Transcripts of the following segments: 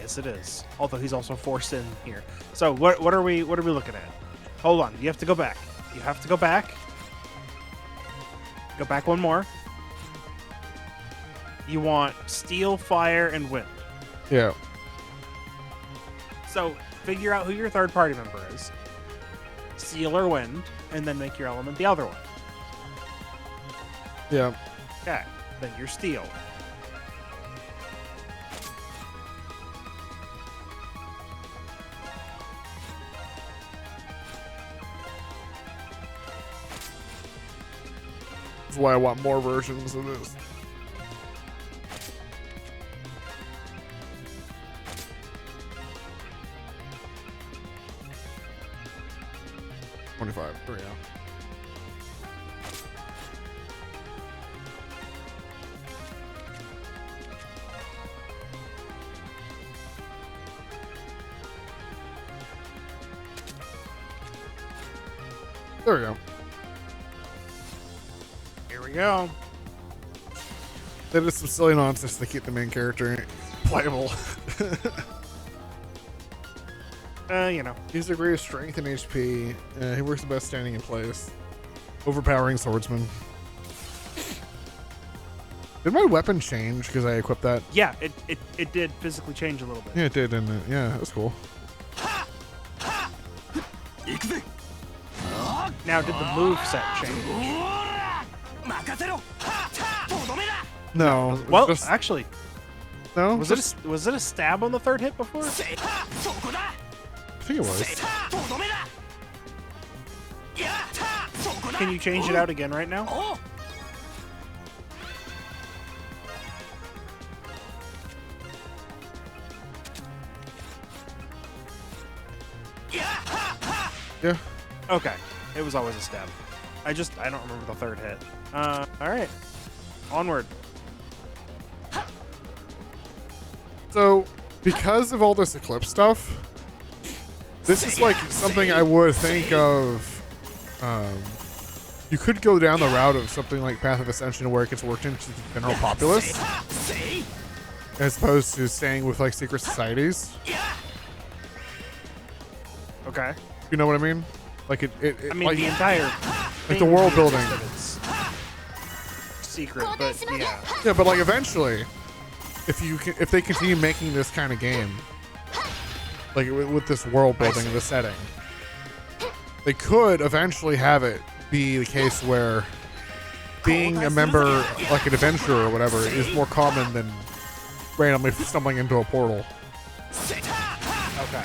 Yes, it is. Although he's also forced in here. So what are we looking at? Hold on. You have to go back. You have to go back. Go back one more. You want steel, fire, and wind. Yeah. So figure out who your third party member is. Steel or wind, and then make your element the other one. Yeah. Okay. Then you're steel. That's why I want more versions of this. There we go. There we go. Here we go. They did some silly nonsense to keep the main character playable. You know. He's the greatest strength and HP. He works the best standing in place. Overpowering swordsman. Did my weapon change because I equipped that? Yeah, it did physically change a little bit. Yeah, it did, didn't it? Yeah, that was cool. Now, did the move set change? No. Well, just, actually, no. was it a stab on the third hit before? I think it was. Can you change it out again right now? Yeah. Okay. It was always a stab. I don't remember the third hit. Alright. Onward. So, because of all this Eclipse stuff, this is like something I would think of. You could go down the route of something like Path of Ascension where it gets worked into the general populace, as opposed to staying with like secret societies. Okay. You know what I mean? Like I mean, like, the entire like the world building. It's secret, but yeah. Yeah, but like eventually, if they continue making this kind of game, like with this world building and the setting, they could eventually have it be the case where being a member, like an adventurer or whatever, is more common than randomly stumbling into a portal. Okay.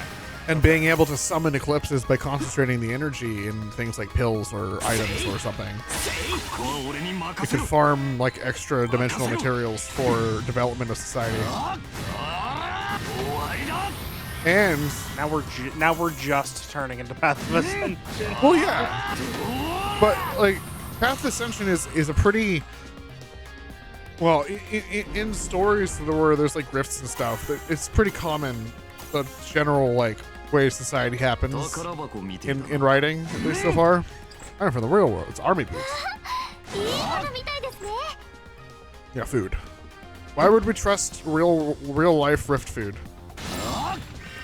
And being able to summon eclipses by concentrating the energy in things like pills or items or something. It could farm like extra dimensional materials for development of society. And now we're just turning into Path of Ascension. well, yeah, but like Path of Ascension is a pretty well in stories where there's like rifts and stuff. It's pretty common the general like way society happens in writing, at least so far. I'm from the real world. It's army boots. Yeah, food. Why would we trust real life rift food?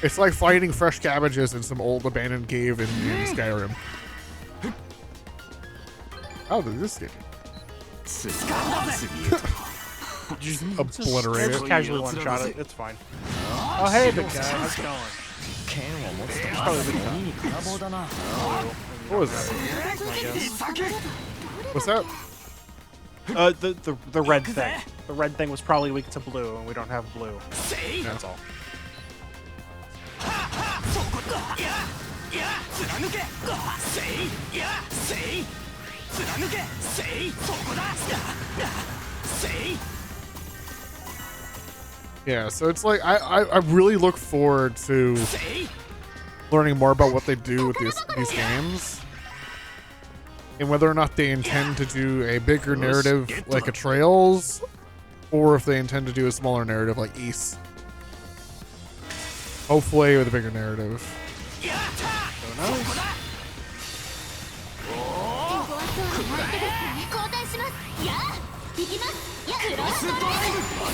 It's like finding fresh cabbages in some old abandoned cave in Skyrim. How did this get? Just obliterate Just it. casually one shot it. It's fine. Oh hey, big guy. How's it going? What was that? What's that? The red thing. The red thing was probably weak to blue, and we don't have blue. That's all. Yeah, so it's like I really look forward to learning more about what they do with these games, and whether or not they intend to do a bigger narrative like a Trails, or if they intend to do a smaller narrative like East. Hopefully with a bigger narrative.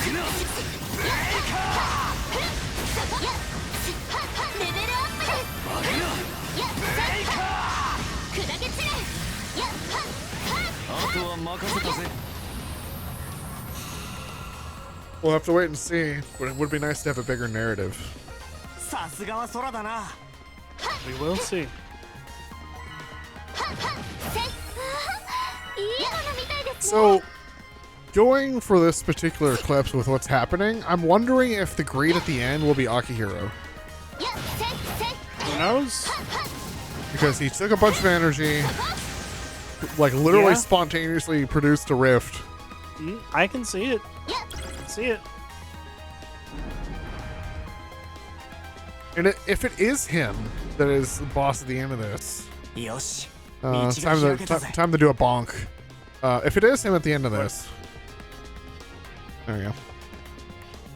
Who knows? We'll have to wait and see, but it would be nice to have a bigger narrative. さすがは空だな。 We will see. いいものみたいですね。 So, going for this particular eclipse with what's happening, I'm wondering if the greed at the end will be Akihiro. Who knows? Because he took a bunch of energy, like literally Yeah. spontaneously produced a rift. I can see it. I can see it. And if it is him that is the boss at the end of this, よし。 it's time to do a bonk. If it is him at the end of this, there we go.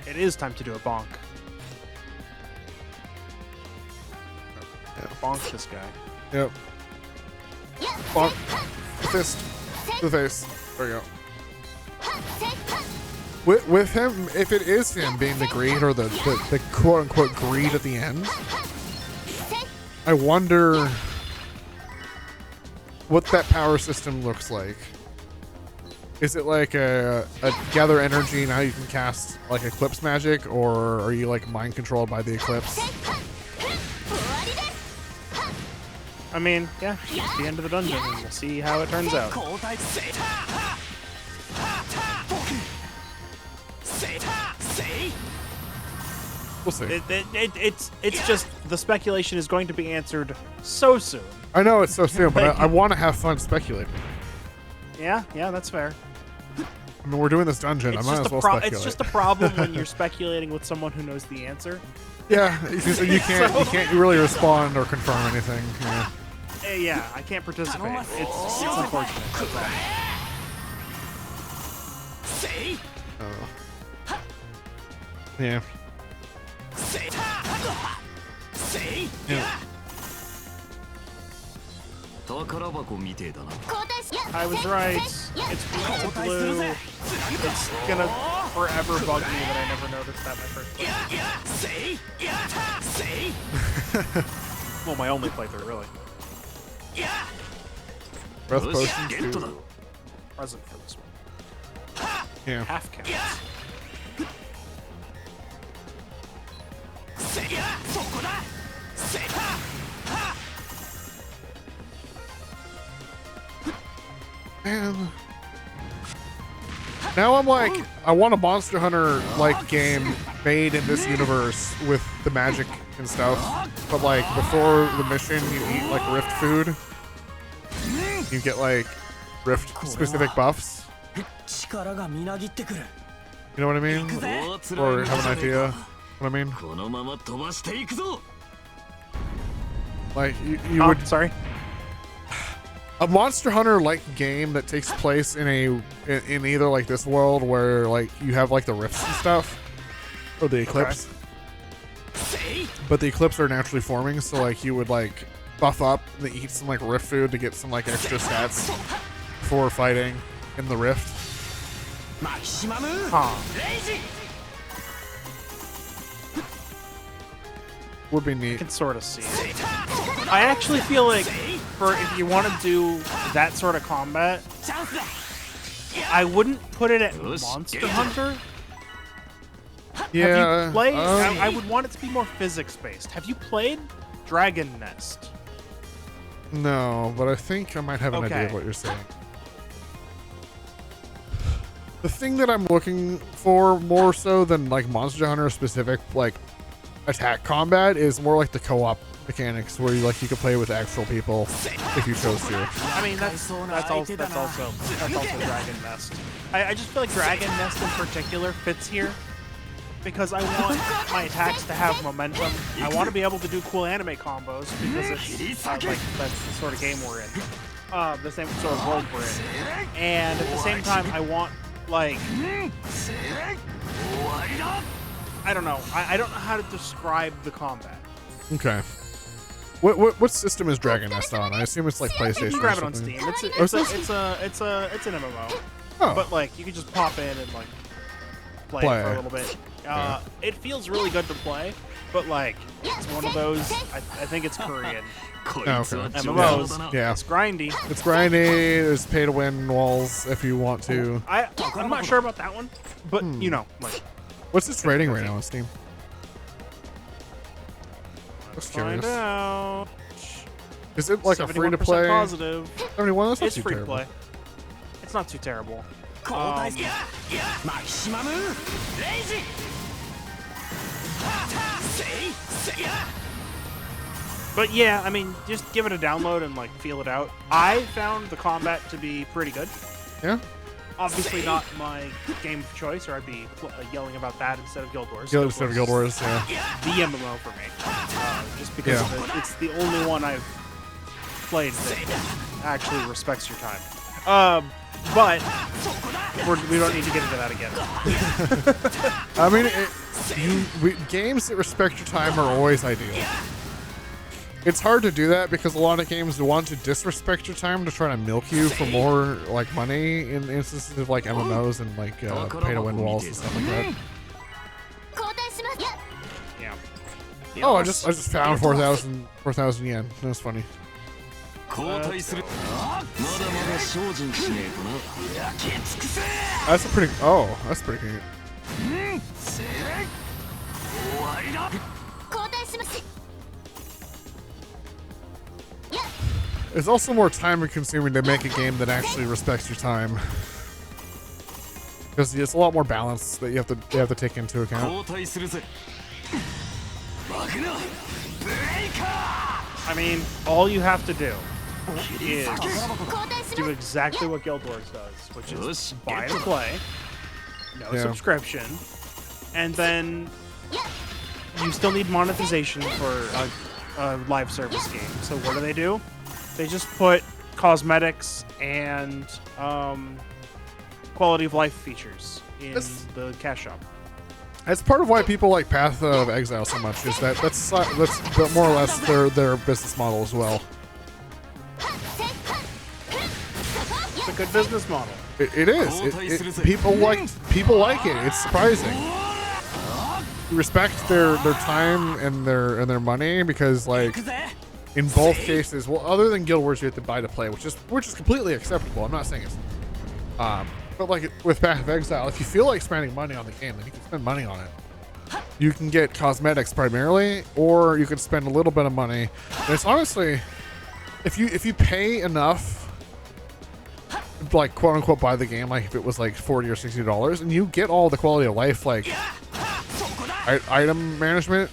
It is time to do a bonk. Bonk this guy. Yep. Bonk. Fist. To the face. There we go. With him, if it is him being the greed or the quote unquote greed at the end, I wonder what that power system looks like. Is it like a gather energy, now you can cast like eclipse magic, or are you like mind controlled by the eclipse? I mean, yeah, it's the end of the dungeon, and we'll see how it turns out. 交代せい。We'll see. It's just the speculation is going to be answered so soon. I know it's so soon, but I want to have fun speculating. Yeah, that's fair. I mean, we're doing this dungeon. I might as well speculate. It's just a problem when you're speculating with someone who knows the answer. Yeah, because you can't really respond or confirm anything. Yeah. Yeah, I can't participate. It's unfortunate. That's all. せい。 Oh. Yeah. せい。せい。 Yeah. 宝箱みてえだな。 I was right. It's blue. It's gonna forever bug me that I never noticed that in my first playthrough. せい。せい。 Well, my only playthrough, really. Breath よし、 potions ゲットだ。 too. Present for this one. Yeah. Half counts. せい。そこだ。せい。 Man. Now I'm like, I want a Monster Hunter like game made in this universe with the magic and stuff. But like before the mission, you eat like Rift food. You get like Rift specific buffs. 力がみなぎってくる。 You know what I mean? 行くぜ。 Or have an idea what I mean? このまま飛ばしていくぞ。 Like you Oh, would sorry. a Monster Hunter like game that takes place in either like this world where like you have like the rifts and stuff, or the eclipse. せい。 But the eclipse are naturally forming, so like you would like buff up and eat some like rift food to get some like extra stats for fighting in the rift. マキシマム。 Huh. レイジ。 Would be I neat. can sort of see it. I actually feel like for if you want to do that sort of combat, チャンスだ。 I wouldn't put it at Monster Hunter. Yeah. Have you played? I would want it to be more physics-based. Have you played Dragon Nest? No, but I think I might have an idea Okay. of what you're saying. The thing that I'm looking for more so than like Monster Hunter specific like attack combat is more like the co-op mechanics where you could play with actual people if you chose to. I mean, that's also Dragon Nest. I just feel like Dragon Nest in particular fits here because I want my attacks to have momentum. I want to be able to do cool anime combos because it's like that's the sort of game we're in, the same sort of world we're in. And at the same time, I want like I don't know. I don't know how to describe the combat. Okay. What system is Dragon Nest on? I assume it's like PlayStation. You can grab it on Steam. It's an MMO. Oh. But like you can just pop in and like play it for a little bit. It feels really good to play, but like it's one of those. I think it's Korean. こいつは Okay. 上等 MMOs. だな。 Yeah. It's grindy. It's grindy. There's pay to win walls if you want to. I'm not sure about that one, but you know, like What's its rating right now on Steam? Let's Just find curious. out. Is it like a free to 71% play? positive. 71. That's not It's too free to terrible. play. It's not too terrible. 交代するマキシマムレイジせい But yeah, I mean, just give it a download and like feel it out. I found the combat to be pretty good. Yeah. Obviously not my game of choice, or I'd be yelling about that instead of Guild Wars. Guild instead of Guild Wars. Yeah. The MMO for me, just because of it's the only one I've played that actually respects your time. But we don't need to get into that again. I mean, games that respect your time are always ideal. It's hard to do that because a lot of games want to disrespect your time to try to milk you for more like money in instances of like MMOs and like pay-to-win walls and stuff like that. Yeah. Oh, I just found 4,000 yen. That's funny. 交代するまだまだ精進しねえとな焼き尽くせ That's a pretty. Oh, that's pretty good. せい終わりだ It's also more time consuming to make a game that actually respects your time. Because it's a lot more balance that you have to take into account. 交代するぜバグナブレイカ I mean, all you have to do is do exactly what Guild Wars does, which is buy to play, no Yeah. subscription, and then you still need monetization for a live service game. So what do? They just put cosmetics and quality of life features in the cash shop. That's part of why people like Path of Exile so much. Is that's more or less their business model as well. It's a good business model. It is. People like it. It's surprising. You respect their time and their money because like in both cases, well, other than Guild Wars, you have to buy to play, which is completely acceptable. I'm not saying it's, but like with Path of Exile, if you feel like spending money on the game, then you can spend money on it. You can get cosmetics primarily, or you can spend a little bit of money. And it's honestly, if you pay enough, like quote unquote buy the game, like if it was like $40 or $60, and you get all the quality of life, like item management.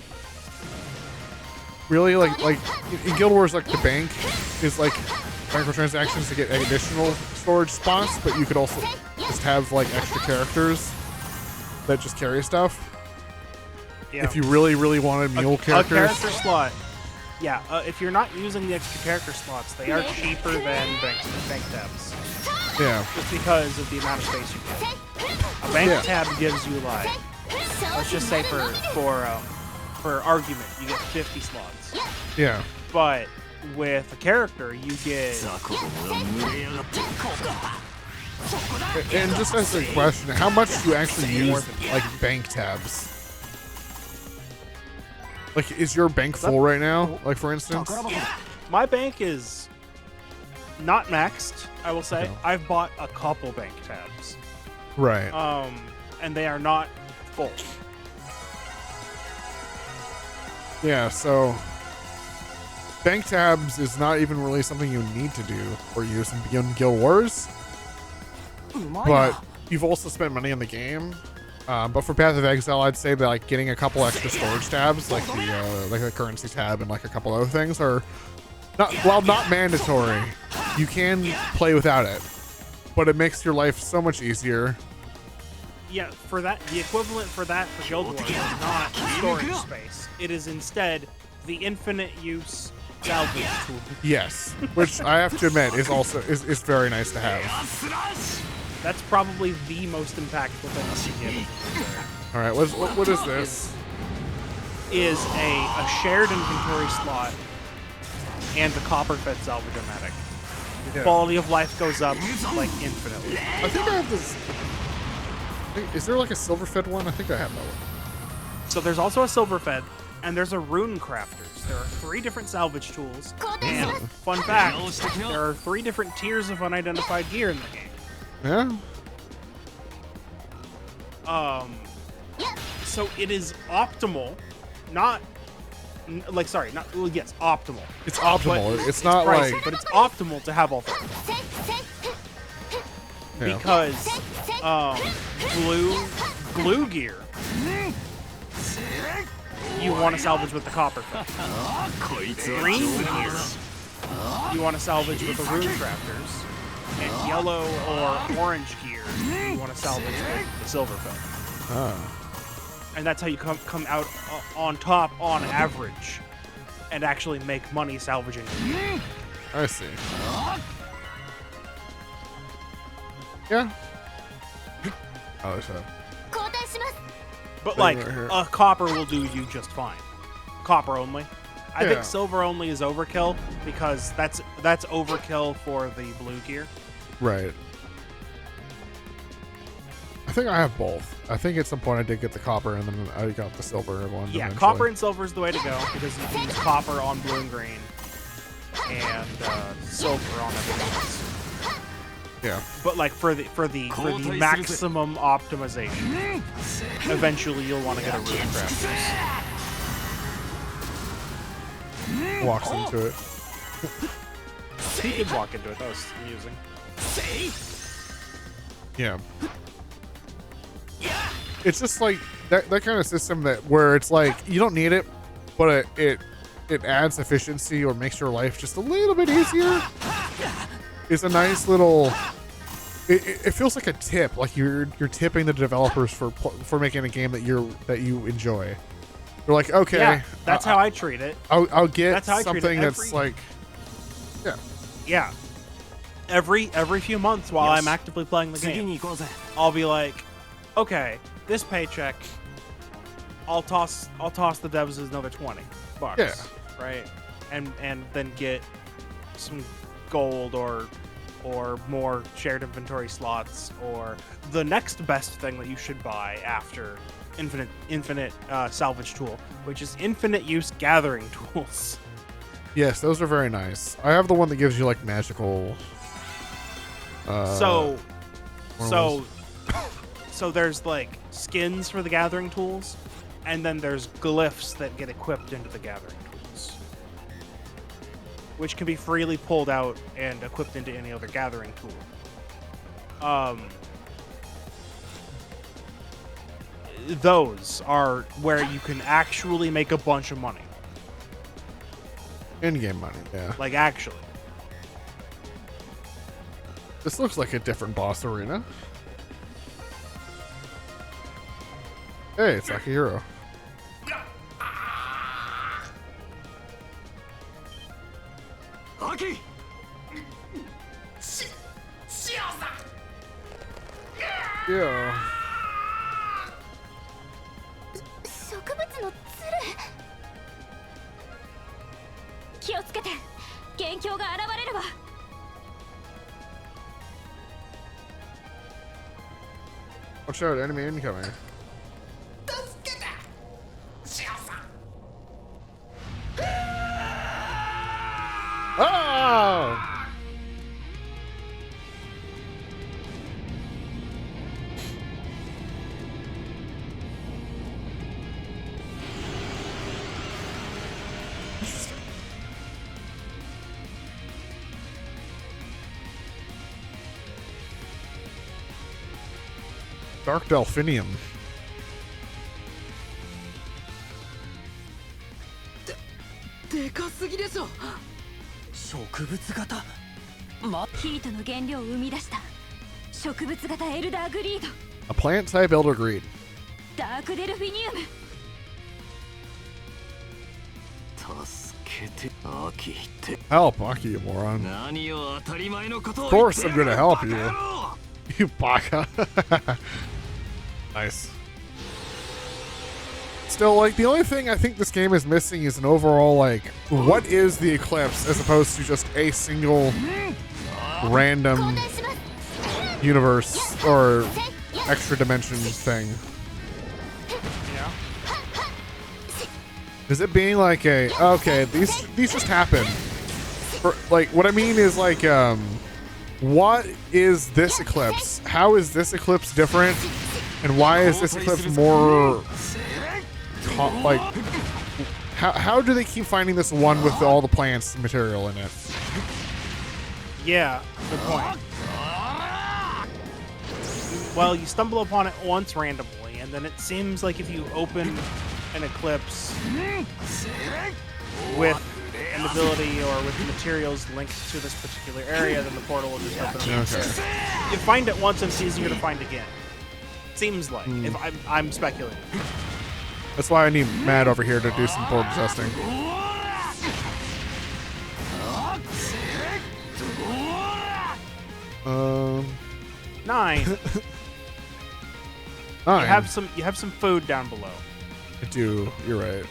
Really, like in Guild Wars, like the bank is like microtransactions to get additional storage spots, but you could also just have like extra characters that just carry stuff. Yeah. If you really wanted mule characters. A character slot. Yeah, if you're not using the extra character slots, they are cheaper than bank tabs. Yeah. Just because of the amount of space you get. A bank tab gives you like, let's just say for argument, you get 50 slots. Yeah. But with a character, you get. And just as a question, how much do you actually use like bank tabs? Like, is your bank full right now? Like, for instance? My bank is not maxed, I will say. Okay. I've bought a couple bank tabs. Right. And they are not full. Yeah, so bank tabs is not even really something you need to do or use in Guild Wars. But you've also spent money on the game. But for Path of Exile, I'd say that like getting a couple extra storage tabs, like the currency tab and like a couple other things, are not mandatory. You can play without it, but it makes your life so much easier. Yeah, for that, the equivalent for that for Guild Wars is not storage space. It is instead the infinite use salvage tool. Yes, which I have to admit is very nice to have. That's probably the most impactful thing you can get. All right, what is this? Is a shared inventory slot and the copper-fed salvage-o-matic. Yeah. Quality of life goes up like infinitely. I think I have this. Is there like a silver-fed one? I think I have that one. So there's also a silver-fed, and there's a rune crafters. There are 3 different salvage tools, and fun fact, there are 3 different tiers of unidentified gear in the game. Yeah. So it is optimal, not like sorry, not well, yes, optimal. It's optimal. But it's not pricey, like but it's optimal to have all three yeah. because glue gear you want to salvage with the copper thing. Green gear you want to salvage with the rune crafters, and yellow or orange gear you want to salvage with the silver thing. Ah. And that's how you come out on top on average and actually make money salvaging. I see. Yeah. Oh, there's a... But Thing like right here. a copper will do you just fine. Copper only. I Yeah. think silver only is overkill because that's overkill for the blue gear. Right. I think I have both. I think at some point I did get the copper and then I got the silver one. Yeah, eventually. copper and silver is the way to go because you can use copper on blue and green and silver on everything else. Yeah. But like for the maximum optimization, eventually you'll want to get a rune crafters. Walks into it. He did walk into it. That was amusing. Yeah. It's just like that kind of system that where it's like you don't need it, but it adds efficiency or makes your life just a little bit easier. It's a nice little. It feels like a tip, like you're tipping the developers for making a game that you enjoy. You're like, okay, Yeah, that's how I treat it. I'll get That's how I treat it. something that's like, yeah. Yeah. Every few months while I'm actively playing the game, I'll be like, okay, this paycheck, I'll toss the devs another $20, Yeah. right? And then get some gold or more shared inventory slots or the next best thing that you should buy after infinite salvage tool, which is infinite use gathering tools. Yes, those are very nice. I have the one that gives you like magical. So there's like skins for the gathering tools, and then there's glyphs that get equipped into the gathering tools, which can be freely pulled out and equipped into any other gathering tool. Those are where you can actually make a bunch of money. In-game money, yeah. Like, actually. This looks like a different boss arena. Hey, it's Akihiro. Aki! Yeah. 植物のツル気をつけて元凶が現れれば Watch out, enemy incoming. Oh! Dark Delphinium. でかすぎでしょ植物型ヒートの原料を生み出した植物型エルダーグリード A plant type elder greed. ダークデルフィニウム 助けてアキって Help, Aki, you moron. 何を当たり前のことを Of course I'm gonna help you. You baka. Nice. Still, like, the only thing I think this game is missing is an overall, like, what is the Eclipse as opposed to just a single random universe or extra dimension thing. Yeah. Is it being like a, okay, these just happen. For, like, what I mean is, like, what is this Eclipse? How is this Eclipse different And why is this eclipse more like? How do they keep finding this one with all the plants material in it? Yeah, good point. Well, you stumble upon it once randomly, and then it seems like if you open an eclipse with an ability or with materials linked to this particular area, then the portal will just open. Okay. You find it once, and it's easier to find again. Seems like, if I'm speculating. That's why I need Matt over here to do some portal testing. 9. 9. You have some food down below. I do. You're right.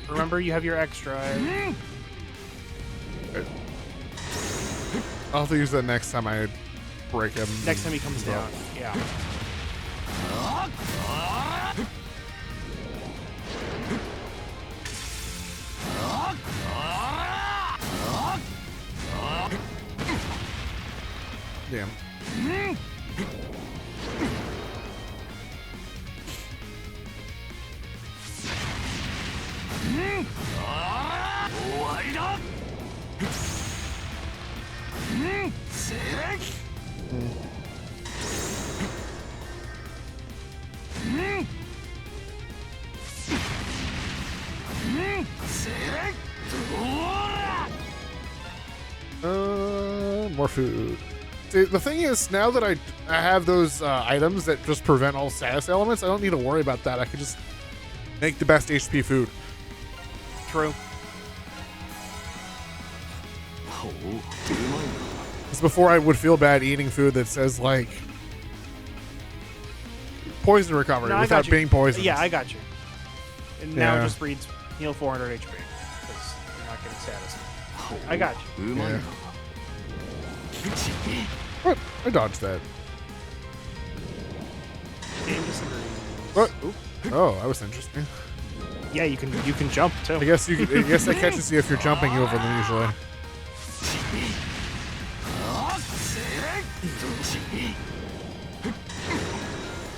Remember, you have your extra. I'll have to use that next time I break him. Next time he comes down. Yeah. Damn. More food. See, the thing is, now that I have those items that just prevent all status elements, I don't need to worry about that. I can just make the best HP food. True. Because before I would feel bad eating food that says, like, poison recovery without being poisoned. Yeah, I got you. And now it Yeah. just reads heal 400 HP because you're not getting status. I got you. Yeah. What? I dodged that. What? Oh, that was interesting. Yeah, you can jump too. I guess that catches you if you're jumping over them usually.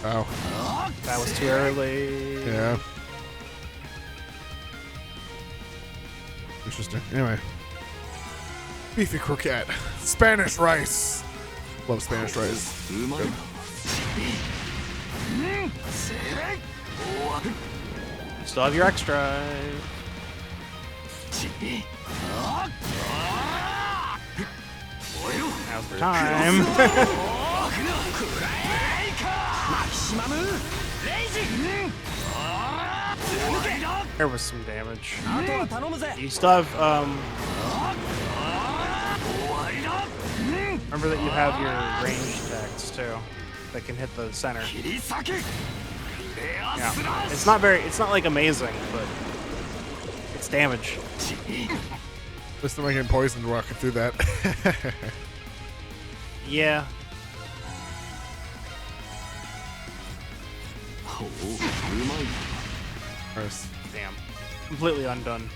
Oh. That was too early. Yeah. Interesting. Anyway. Beefy croquette. Spanish rice. Love Spanish rice. Good. Still have your extra. Now's the time. There was some damage. You still have, remember that you have your range attacks too that can hit the center. Yeah. It's not like amazing, but it's damage. At least I'm not getting poisoned walking through that. Yeah. Nice. Damn. Completely undone.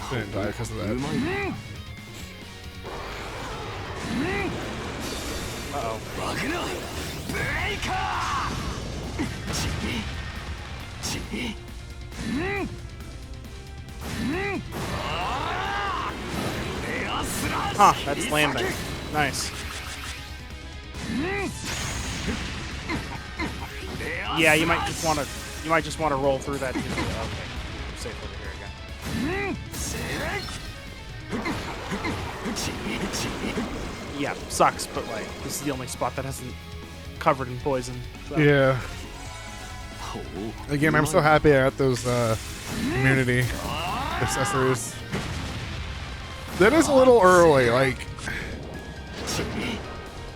Didn't die because of that. Uh-oh. Huh, that's landing. Nice. Yeah, you might just want to roll through that. Okay, I'm safe over here again. Yeah, sucks, but like this is the only spot that hasn't covered in poison. So. Yeah. Again, I'm so happy I got those immunity accessories. That is a little early. Like,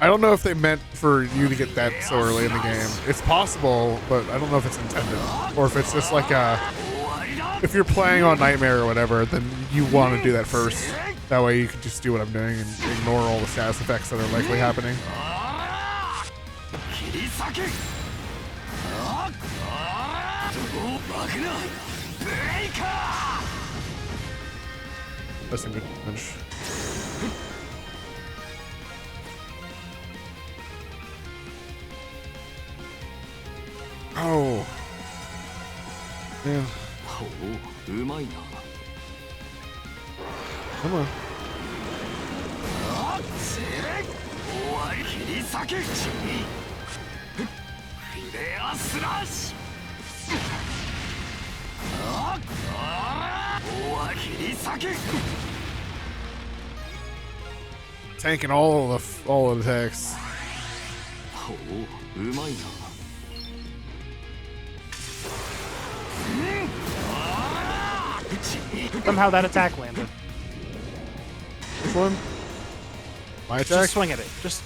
I don't know if they meant for you to get that so early in the game. It's possible, but I don't know if it's intended. Or if it's just like if you're playing on Nightmare or whatever, then you want to do that first. That way you can just do what I'm doing and ignore all the status effects that are likely happening. That's a good punch. Oh. Man. Come on. Tanking all of the attacks. Somehow that attack landed. Which one? My attack? Just swing at it. Just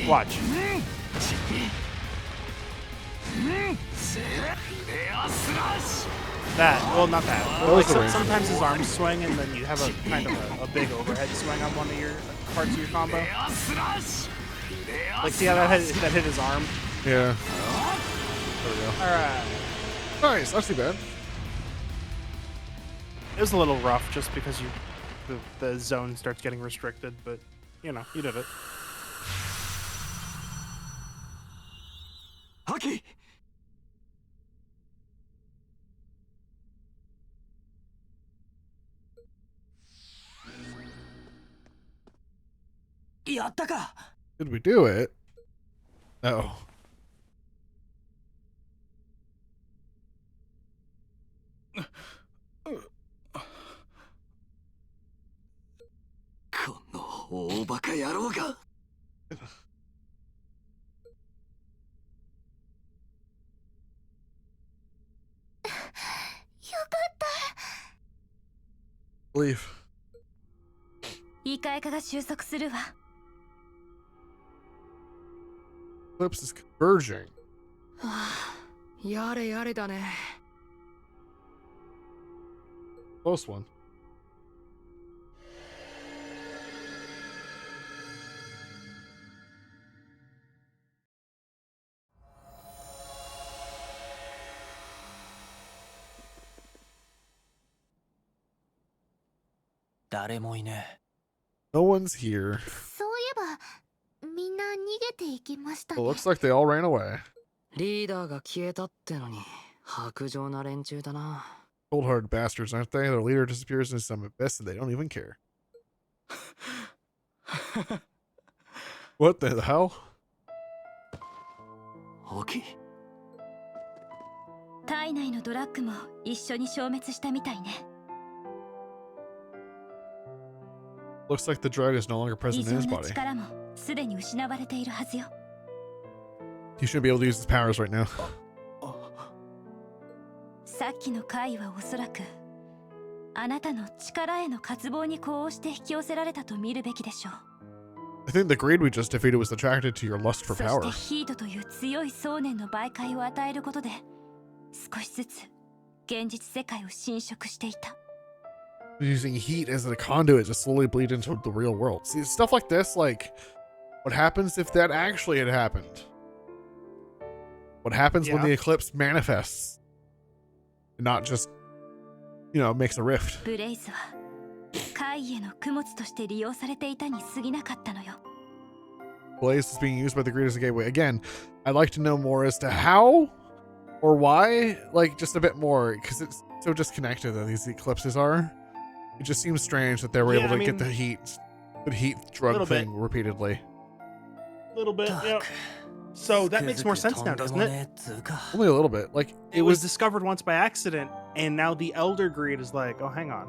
watch. That. Well, not that. But like sometimes his arms swing, and then you have a kind of a big overhead swing on one of your parts of your combo. Like, see how that hit his arm? Yeah. There we go. Alright. Nice. Not too bad. It was a little rough just because the zone starts getting restricted, but you know, you did it. Hockey. Did we do it? Oh. Leave. いいかえかが収束するわ。 Eclipse is converging. やれやれだね。 Close one. No one's here. そういえば、みんな逃げていきましたね。 It looks like they all ran away. リーダーが消えたってのに薄情な連中だな。 Cold-hearted bastards, aren't they? Their leader disappears in some abyss and they don't even care. What the hell? 体内のドラッグも一緒に消滅したみたいね。 Looks like the drug is no longer 異 present 常 in his な body. 力もすでに失われているはずよ。 He shouldn't be able to use his powers right now. さっきの怪はおそらくあなたの力への渇望に呼応して引き寄せられたと見るべきでしょう。 I think the greed we just defeated was attracted to your lust for そ power. してヒートという強い想念の媒介を与えることで少しずつ現実世界を侵食していた。 Using heat as a conduit to slowly bleed into the real world. See, stuff like this, like, what happens if that actually had happened? What happens when the eclipse manifests? And not just, you know, makes a rift. ブレイズは怪への供物として利用されていたに過ぎなかったのよ。 Blaze is being used by the greed as a gateway. Again, I'd like to know more as to how or why, like, just a bit more, because it's so disconnected that these eclipses are. It just seems strange that they were able to get the heat drug thing repeatedly. A little bit, yeah. So that makes more sense now, doesn't it? Only a little bit. Like, it was discovered once by accident, and now the Elder Greed is like, oh, hang on.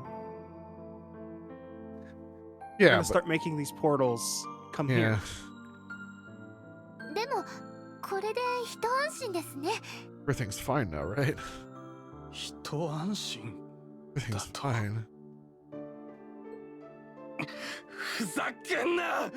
Yeah. We're gonna start making these portals come here. でもこれで一安心ですね。 Everything's fine now, right? 一安心 Everything's fine. ふざけんな